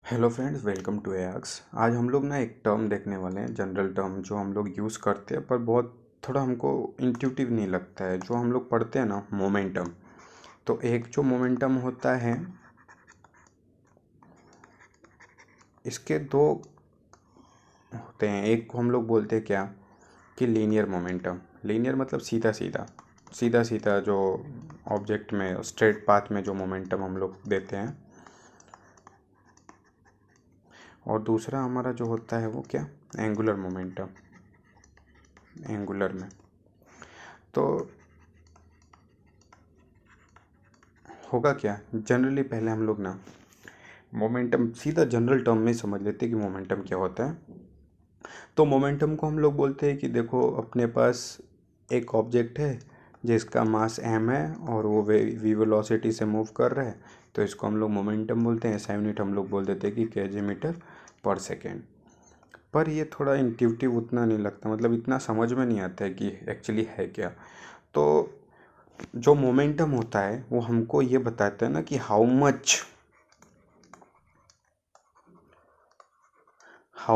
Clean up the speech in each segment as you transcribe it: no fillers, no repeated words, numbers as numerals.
Hello friends, welcome to एआक्स। आज हम लोग ना एक टर्म देखने वाले हैं, जनरल टर्म जो हम लोग यूज़ करते हैं पर बहुत थोड़ा हमको इंट्यूटिव नहीं लगता है। जो हम लोग पढ़ते हैं ना, मोमेंटम। तो एक जो मोमेंटम होता है, इसके दो होते हैं। एक को हम लोग बोलते हैं क्या कि लीनियर मोमेंटम। लीनियर मतलब सीधा सीधा सीधा सीधा जो ऑब्जेक्ट में स्ट्रेट पाथ में जो मोमेंटम हम लोग देते हैं। और दूसरा हमारा जो होता है वो क्या, एंगुलर मोमेंटम। एंगुलर में तो होगा क्या, जनरली पहले हम लोग ना मोमेंटम सीधा जनरल टर्म में समझ लेते हैं कि मोमेंटम क्या होता है। तो मोमेंटम को हम लोग बोलते हैं कि देखो, अपने पास एक ऑब्जेक्ट है जिसका मास m है और वो v वेलोसिटी से मूव कर रहा है, तो इसको हम लोग मोमेंटम बोलते हैं। ऐसा यूनिट हम लोग बोल देते हैं कि kg मीटर पर सेकेंड। पर ये थोड़ा इंट्यूटिव उतना नहीं लगता, मतलब इतना समझ में नहीं आता है कि एक्चुअली है क्या। तो जो मोमेंटम होता है वो हमको ये बताता है ना कि हाउ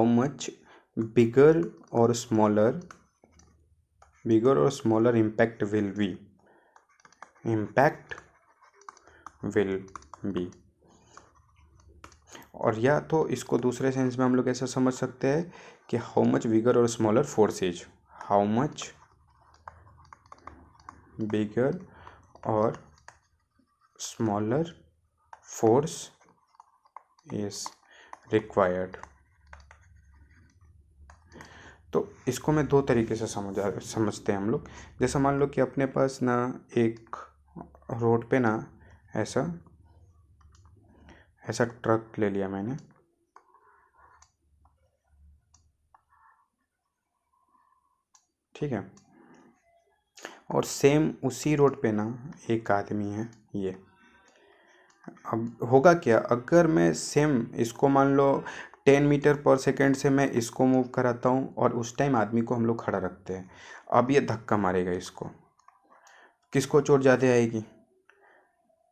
मच बिगर और स्मॉलर इम्पैक्ट विल बी। और या तो इसको दूसरे सेंस में हम लोग ऐसा समझ सकते हैं कि हाउ मच बिगर और smaller force is, how much bigger और स्मॉलर फोर्स इज रिक्वायर्ड। तो इसको मैं दो तरीके से समझते हैं हम लोग। जैसा मान लो कि अपने पास ना एक रोड पे ना ऐसा ट्रक ले लिया मैंने, ठीक है। और सेम उसी रोड पे ना एक आदमी है ये। अब होगा क्या, अगर मैं सेम इसको मान लो 10 मीटर पर सेकेंड से मैं इसको मूव कराता हूँ और उस टाइम आदमी को हम लोग खड़ा रखते हैं। अब ये धक्का मारेगा इसको, किसको चोट ज़्यादा आएगी?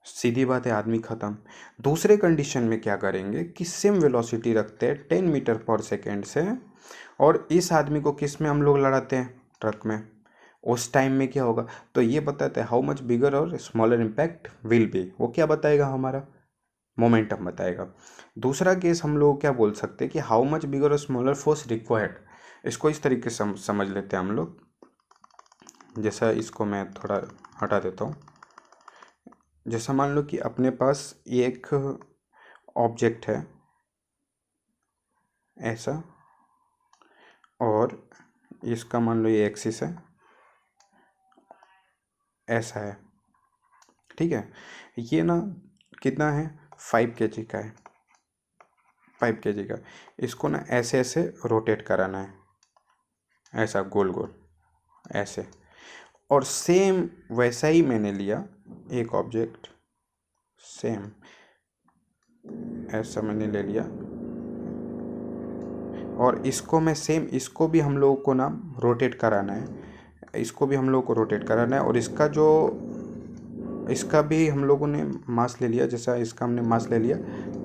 सीधी बात है, आदमी ख़त्म। दूसरे कंडीशन में क्या करेंगे कि सेम वेलोसिटी रखते हैं 10 मीटर पर सेकेंड से, और इस आदमी को किस में हम लोग लड़ाते हैं, ट्रक में। उस टाइम में क्या होगा, तो ये बताता है हाउ मच बिगर और स्मॉलर इम्पैक्ट विल बी। वो क्या बताएगा, हमारा मोमेंटम बताएगा। दूसरा केस हम लोग क्या बोल सकते हैं कि हाउ मच बिगर और स्मॉलर फोर्स रिक्वायर्ड। इसको इस तरीके से समझ लेते हैं हम लोग। जैसा इसको मैं थोड़ा हटा देता हूँ। जैसा मान लो कि अपने पास एक ऑब्जेक्ट है ऐसा, और इसका मान लो ये एक्सिस है, ऐसा है, ठीक है। ये ना कितना है, 5 kg का है, 5 kg का। इसको ना ऐसे ऐसे रोटेट कराना है, ऐसा गोल गोल ऐसे। और सेम वैसा ही मैंने लिया एक ऑब्जेक्ट, सेम ऐसा मैंने ले लिया, और इसको मैं सेम, इसको भी हम लोगों को ना रोटेट कराना है, इसको भी हम लोग को रोटेट कराना है। और इसका भी हम लोगों ने मास ले लिया, जैसा इसका हमने मास ले लिया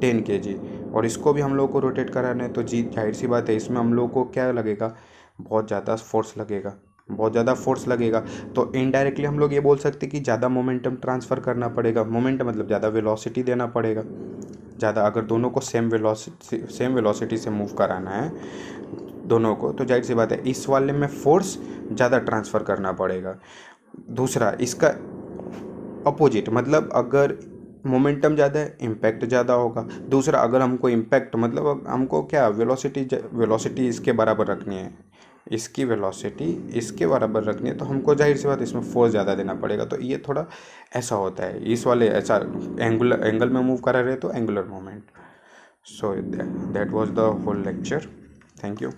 10 kg, और इसको भी हम लोग को रोटेट कराना है। तो जी जाहिर सी बात है, इसमें हम लोग को क्या लगेगा, बहुत ज़्यादा फोर्स लगेगा। तो इनडायरेक्टली हम लोग ये बोल सकते हैं कि ज़्यादा मोमेंटम ट्रांसफ़र करना पड़ेगा। मोमेंटम मतलब ज़्यादा वेलोसिटी देना पड़ेगा, ज़्यादा। अगर दोनों को सेम वेलोसिटी से मूव कराना है दोनों को, तो जाहिर सी बात है इस वाले में फोर्स ज़्यादा ट्रांसफ़र करना पड़ेगा। दूसरा इसका अपोजिट, मतलब अगर मोमेंटम ज़्यादा है, इम्पैक्ट ज़्यादा होगा। दूसरा, अगर हमको इम्पैक्ट मतलब हमको क्या, वेलोसिटी इसके बराबर रखनी है, इसकी वेलोसिटी इसके बराबर रखनी है, तो हमको जाहिर सी बात इसमें फोर्स ज़्यादा देना पड़ेगा। तो ये थोड़ा ऐसा होता है, इस वाले ऐसा एंगल में मूव करा रहे तो angular moment. So that was the whole lecture. Thank you.